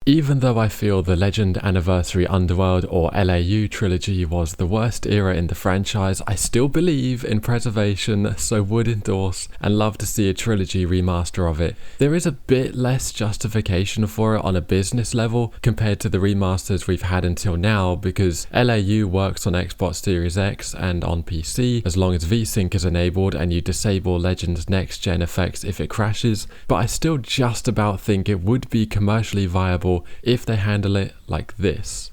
Even though I feel the Legend, Anniversary, Underworld or LAU trilogy was the worst era in the franchise, I still believe in preservation, so would endorse and love to see a trilogy remaster of it. There is a bit less justification for it on a business level compared to the remasters we've had until now, because LAU works on Xbox Series X and on PC as long as VSync is enabled and you disable Legend's next gen effects if it crashes, but I still just about think it would be commercially viable if they handle it like this.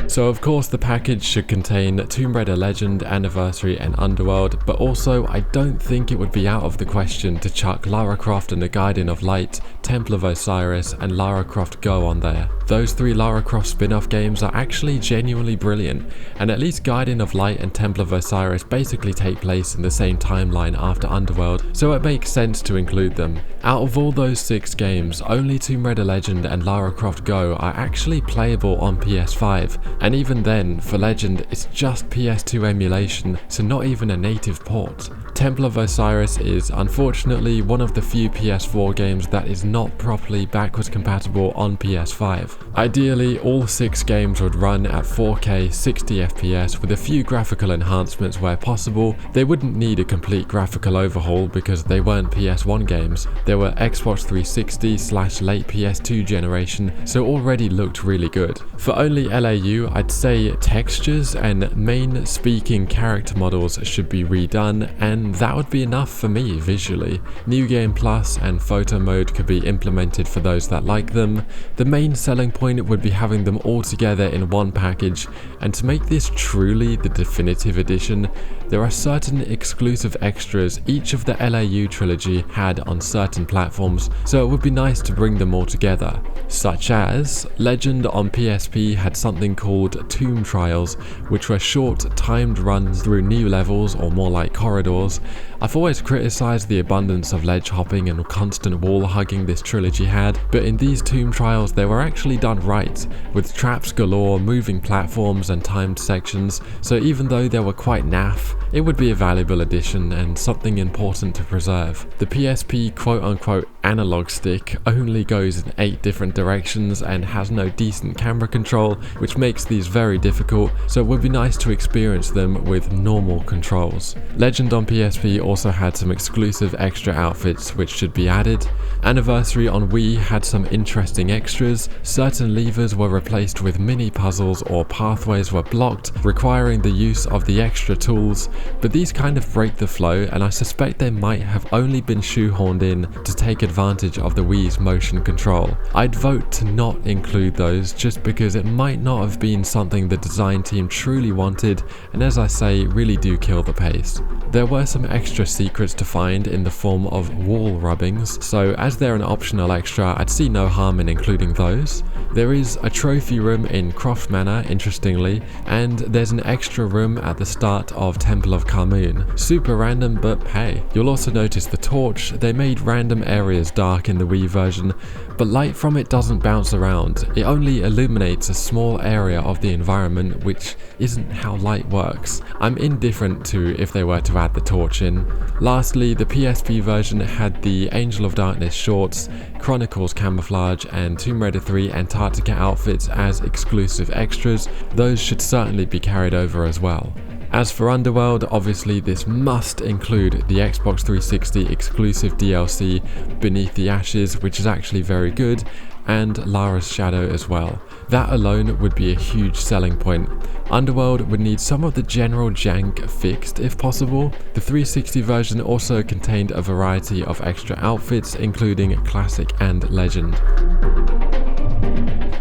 So of course the package should contain Tomb Raider Legend, Anniversary and Underworld, but also I don't think it would be out of the question to chuck Lara Croft and the Guardian of Light, Temple of Osiris and Lara Croft Go on there. Those three Lara Croft spin-off games are actually genuinely brilliant, and at least Guardian of Light and Temple of Osiris basically take place in the same timeline after Underworld, so it makes sense to include them. Out of all those 6 games, only Tomb Raider Legend and Lara Croft Go are actually playable on PS5, and even then, for Legend, it's just PS2 emulation, so not even a native port. Temple of Osiris is unfortunately one of the few PS4 games that is not properly backwards compatible on PS5. Ideally, all 6 games would run at 4K 60 FPS with a few graphical enhancements where possible. They wouldn't need a complete graphical overhaul because they weren't PS1 games. They were Xbox 360/late PS2 generation, so already looked really good. For only LAU, I'd say textures and main speaking character models should be redone, and that would be enough for me visually. New Game Plus and photo mode could be implemented for those that like them. The main selling point would be having them all together in one package, and to make this truly the definitive edition, there are certain exclusive extras each of the LAU trilogy had on certain platforms, so it would be nice to bring them all together. Such as, Legend on PSP had something called Tomb Trials, which were short, timed runs through new levels, or more like corridors. I've always criticised the abundance of ledge hopping and constant wall hugging this trilogy had, but in these Tomb Trials they were actually done right, with traps galore, moving platforms and timed sections, so even though they were quite naff, it would be a valuable addition and something important to preserve. The PSP quote-unquote analog stick only goes in 8 different directions and has no decent camera control, which makes these very difficult, so it would be nice to experience them with normal controls. Legend on PSP also had some exclusive extra outfits which should be added. Anniversary on Wii had some interesting extras. Certain levers were replaced with mini puzzles or pathways were blocked, requiring the use of the extra tools, but these kind of break the flow, and I suspect they might have only been shoehorned in to take advantage of the Wii's motion control. I'd vote to not include those just because it might not have been something the design team truly wanted, and as I say, really do kill the pace. There were some extra secrets to find in the form of wall rubbings, so as they're an optional extra, I'd see no harm in including those. There is a trophy room in Croft Manor, interestingly, and there's an extra room at the start of Temple of Carmoon. Super random, but hey. You'll also notice the torch. They made random areas dark in the Wii version, but light from it doesn't bounce around. It only illuminates a small area of the environment, which isn't how light works. I'm indifferent to if they were to add the torch in. Lastly, the PSP version had the Angel of Darkness shorts, Chronicles camouflage and Tomb Raider 3 Antarctica outfits as exclusive extras. Those should certainly be carried over as well. As for Underworld, obviously this must include the Xbox 360 exclusive DLC Beneath the Ashes, which is actually very good, and Lara's Shadow as well. That alone would be a huge selling point. Underworld would need some of the general jank fixed if possible. The 360 version also contained a variety of extra outfits, including Classic and Legend.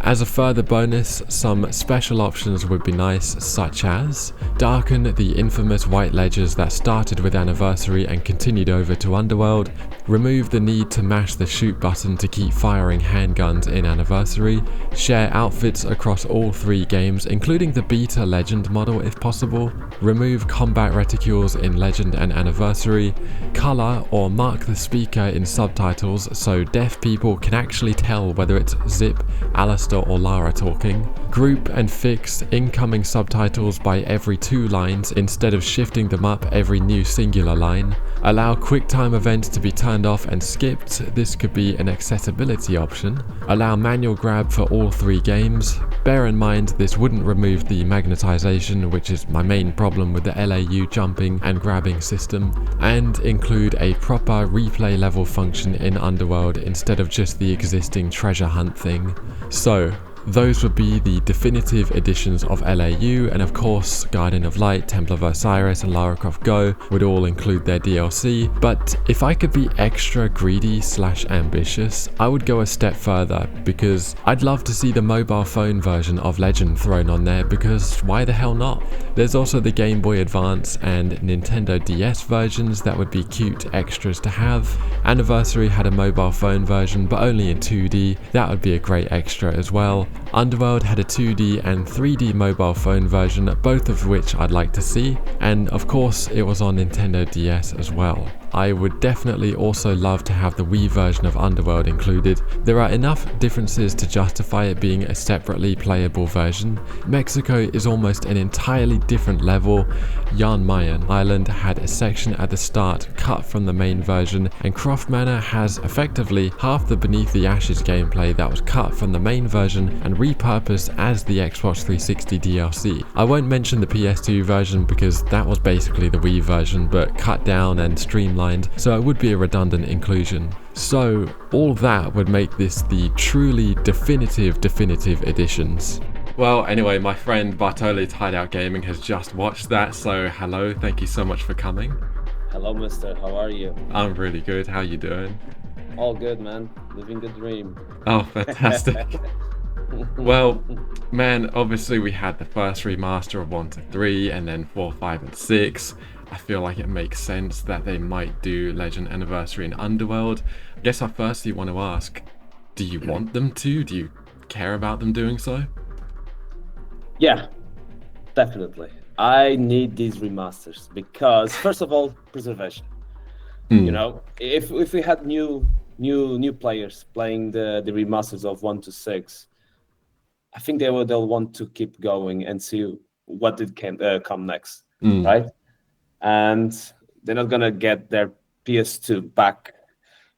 As a further bonus, some special options would be nice, such as darken the infamous white ledges that started with Anniversary and continued over to Underworld, remove the need to mash the shoot button to keep firing handguns in Anniversary, share outfits across all 3 games including the beta Legend model if possible, remove combat reticules in Legend and Anniversary, colour or mark the speaker in subtitles so deaf people can actually tell whether it's Zip, Alistair remaster or Lara talking. Group and fix incoming subtitles by every 2 lines instead of shifting them up every new singular line. Allow QuickTime events to be turned off and skipped. This could be an accessibility option. Allow manual grab for all 3 games. Bear in mind this wouldn't remove the magnetization, which is my main problem with the LAU jumping and grabbing system, and include a proper replay level function in Underworld instead of just the existing treasure hunt thing. So, those would be the definitive editions of LAU, and of course Guardian of Light, Temple of Osiris and Lara Croft Go would all include their DLC, but if I could be extra greedy / ambitious, I would go a step further, because I'd love to see the mobile phone version of Legend thrown on there, because why the hell not? There's also the Game Boy Advance and Nintendo DS versions that would be cute extras to have. Anniversary had a mobile phone version but only in 2D, that would be a great extra as well. Underworld had a 2D and 3D mobile phone version, both of which I'd like to see, and of course it was on Nintendo DS as well. I would definitely also love to have the Wii version of Underworld included. There are enough differences to justify it being a separately playable version. Mexico is almost an entirely different level. Jan Mayen Island had a section at the start cut from the main version, and Croft Manor has effectively half the Beneath the Ashes gameplay that was cut from the main version and repurposed as the Xbox 360 DLC. I won't mention the PS2 version because that was basically the Wii version but cut down and streamlined, so it would be a redundant inclusion. So all that would make this the truly definitive editions. Well, anyway, my friend Bartoli's Hideout Gaming has just watched that, so hello, thank you so much for coming. Hello, mister. How are you? I'm really good, how you doing? All good, man. Living the dream. Oh, fantastic. Well, man, obviously we had the first remaster of 1 to 3 and then 4, 5 and 6. I feel like it makes sense that they might do Legend Anniversary and Underworld. I guess I firstly want to ask, do you want them to? Do you care about them doing so? Yeah, definitely. I need these remasters because, first of all, preservation. You know, if we had new players playing the remasters of 1 to 6, I think they'll want to keep going and see what it can come next, right? And they're not gonna get their PS2 back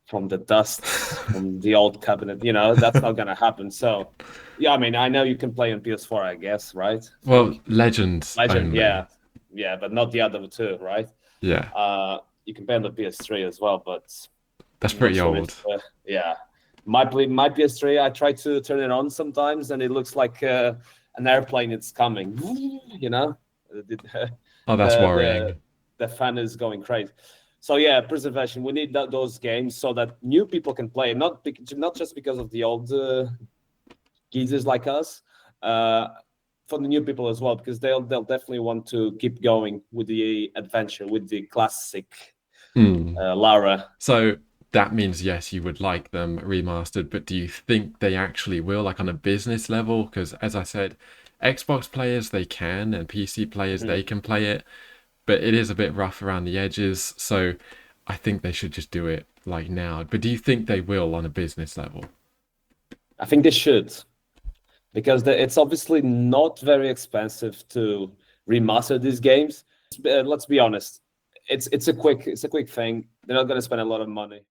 from the dust from the old cabinet. You know, that's not gonna happen. So, yeah, I mean, I know you can play on PS4, I guess, right? Well, Legend, only. yeah, but not the other two, right? Yeah. You can play on the PS3 as well, but That's pretty old. Yeah. My PS3, I try to turn it on sometimes, and it looks like an airplane. It's coming, you know. Oh, that's worrying. The fan is going crazy. So yeah, preservation. We need those games so that new people can play, not just because of the old geezers like us, for the new people as well, because they'll definitely want to keep going with the adventure, with the classic Lara. So that means, yes, you would like them remastered, but do you think they actually will, like on a business level? Because as I said, Xbox players, they can, and PC players, they can play it, but it is a bit rough around the edges, so I think they should just do it like now. But do you think they will on a business level? I think they should, because it's obviously not very expensive to remaster these games. Let's be honest, it's a quick thing. They're not going to spend a lot of money.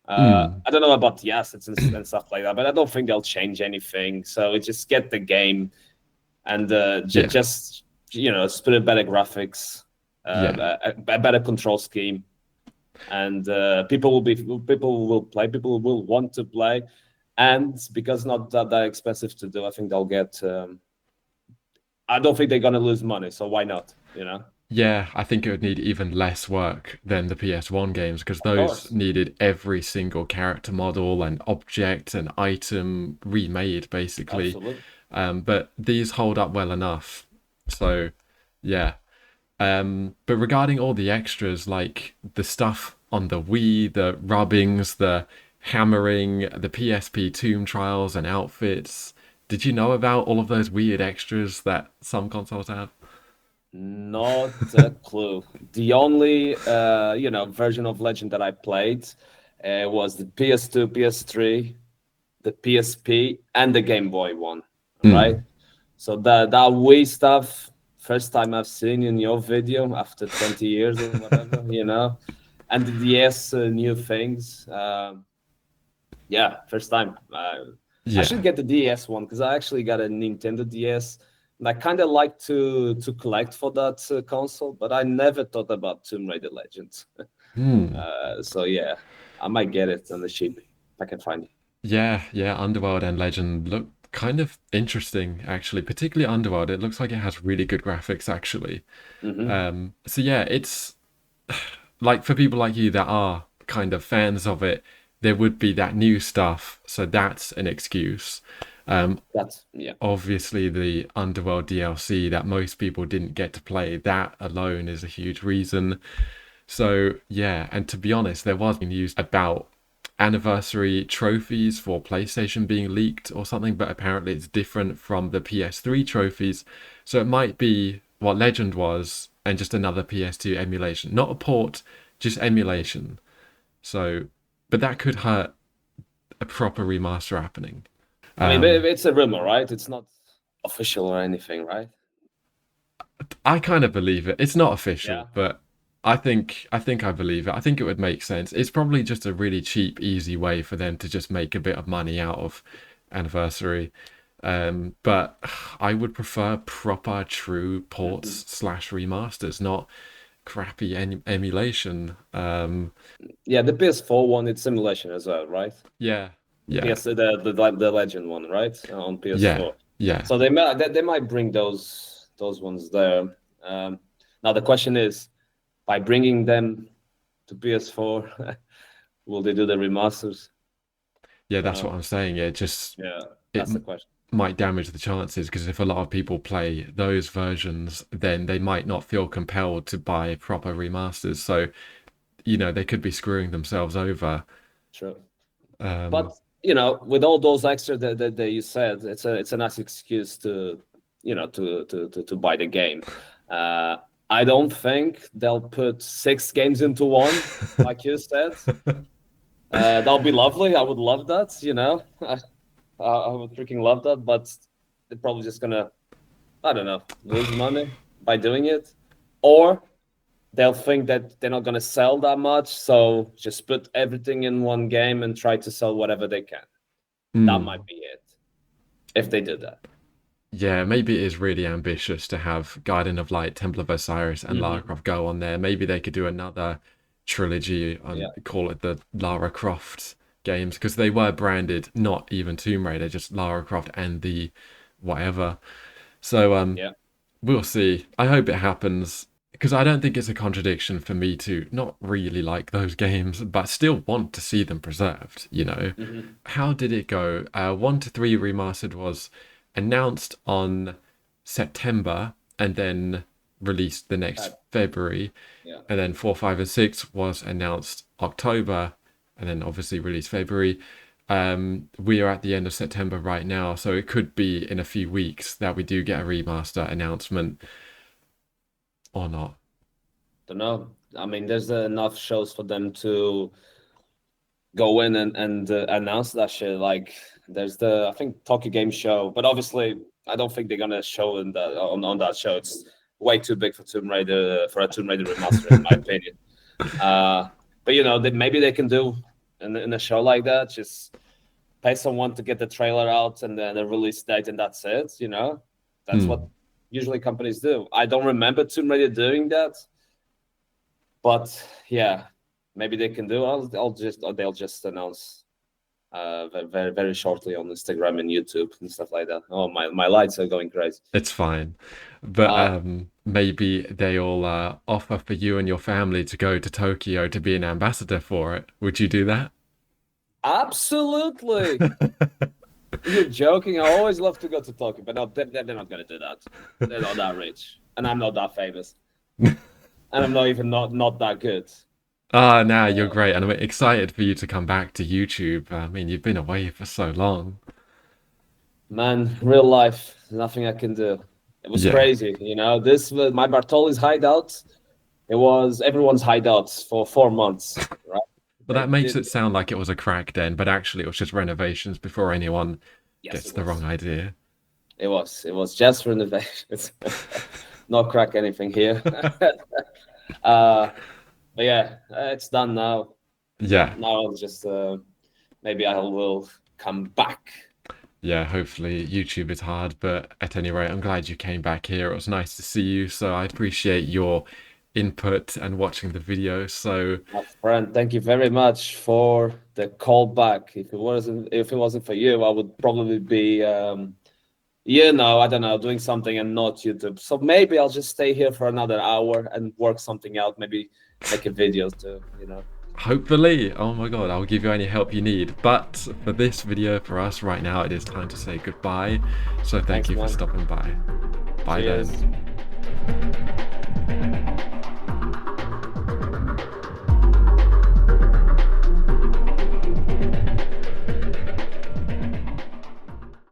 I don't know about the assets and stuff like that, but I don't think they'll change anything. So just get the game and just split better graphics, a better control scheme, and people will play. People will want to play, and because it's not that expensive to do, I think they'll get. I don't think they're gonna lose money, so why not? You know. Yeah, I think it would need even less work than the PS1 games, because those needed every single character model and object and item remade, basically. Absolutely. But these hold up well enough. So, yeah. But regarding all the extras, like the stuff on the Wii, the rubbings, the hammering, the PSP tomb trials and outfits, did you know about all of those weird extras that some consoles have? Not a clue. The only version of Legend that I played was the PS2, PS3, the PSP and the Game Boy one, right? Mm. So that Wii stuff, first time I've seen in your video after 20 years or whatever, and the DS new things. Yeah, first time. I should Yeah. get the DS one because I actually got a Nintendo DS, and I kind of like to collect for that console, but I never thought about Tomb Raider Legends. Hmm. So yeah, I might get it on the cheap if I can find it. Yeah, yeah, Underworld and Legend look kind of interesting, actually. Particularly Underworld. It looks like it has really good graphics, actually. Hmm. So yeah, it's like for people like you that are kind of fans of it, there would be that new stuff, so that's an excuse. Um, That's yeah. Obviously, the Underworld DLC that most people didn't get to play, that alone is a huge reason. So yeah, and to be honest, there was news about anniversary trophies for PlayStation being leaked or something, but apparently it's different from the PS3 trophies. So it might be what Legend was and just another PS2 emulation, not a port, just emulation. So, but that could hurt a proper remaster happening. I mean, Um, it's a rumor, right? It's not official or anything, right? I kind of believe it. It's not Yeah. official, but I think I believe it. I think it would make sense. It's probably just a really cheap, easy way for them to just make a bit of money out of anniversary. But I would prefer proper, true ports Hmm. slash remasters, not crappy emulation. Yeah, the PS4 one, it's simulation as well, right? Yeah, The yeah, PS the Legend one, right? On yeah, PS4. yeah, So they might bring those ones there. Now the question is, by bringing them to PS4, will they do the remasters? yeah. Don't That's what know. I'm saying. Yeah, It that's the question. might damage the chances because if a lot of people play those versions, then they might not feel compelled to buy proper remasters. So, they could be screwing themselves over. Sure. Um, But with all those extra that you said, it's a nice excuse to buy the game. Uh, I don't think they'll put 6 games into one, like you said. That'll be lovely. I would love that. I would freaking love that. But they're probably just gonna, I don't know, lose money by doing it, or they'll think that they're not gonna sell that much, so just put everything in one game and try to sell whatever they can. That might hmm. be it if they did that. Yeah, maybe it is really ambitious to have Guardian of Light, Temple of Osiris, and Lara Hmm. Croft go on there. Maybe they could do another trilogy and Yeah. call it the Lara Croft games because they were branded not even Tomb Raider, just Lara Croft and the whatever. So Yeah. we'll see. I hope it happens because I don't think it's a contradiction for me to not really like those games, but still want to see them preserved. Hmm. How did it go? 1 to 3 remastered was announced on September and then released the next February, Yeah. and then 4, 5, and 6 was announced October, and then obviously released February. We are at the end of September right now, so it could be in a few weeks that we do get a remaster announcement or not. Don't know. I mean, there's enough shows for them to go in and announce that shit. Like, there's I think Tokyo Game Show, but obviously, I don't think they're gonna show on that show. It's way too big for a Tomb Raider remaster, in my opinion. But maybe they can do in a show like that. Just pay someone to get the trailer out and then the release date, and that's it. That's what Hmm. usually companies do. I don't remember Tomb Raider doing that, but yeah, maybe they can do. They'll just announce very very shortly on Instagram and YouTube and stuff like that. Oh, my lights are going crazy. It's fine, but Uh, maybe they'll offer for you and your family to go to Tokyo to be an ambassador for it. Would you do that? Absolutely. You're joking. I always love to go to Tokyo, but no, they're not gonna do that. They're not that rich, and I'm not that famous, and I'm not even not that good. Ah, nah, you're great, and I'm excited for you to come back to YouTube. I mean, you've been away for so long. Man, real life, nothing I can do. It was Yeah. crazy, This was my Bartoli's hideout. It was everyone's hideouts for 4 months, right? But that makes it sound like it was a crack den, but actually it was just renovations before anyone Yes, gets it the was. wrong idea. It was just renovations. Not crack anything here. But yeah, it's done now. Yeah, Now I'll just maybe I will come back. yeah, hopefully YouTube is hard, but at any rate, I'm glad you came back here. It was nice to see you, so I appreciate your input and watching the video. So, My friend, thank you very much for the call back. If it wasn't for you, I would probably be I don't know, doing something and not YouTube. So maybe I'll just stay here for another hour and work something out, maybe make a video too. hopefully, oh my god, I'll give you any help you need. But for this video, for us right now, it is time to say goodbye. So thank Thanks, you for man. stopping by. Bye Cheers. then.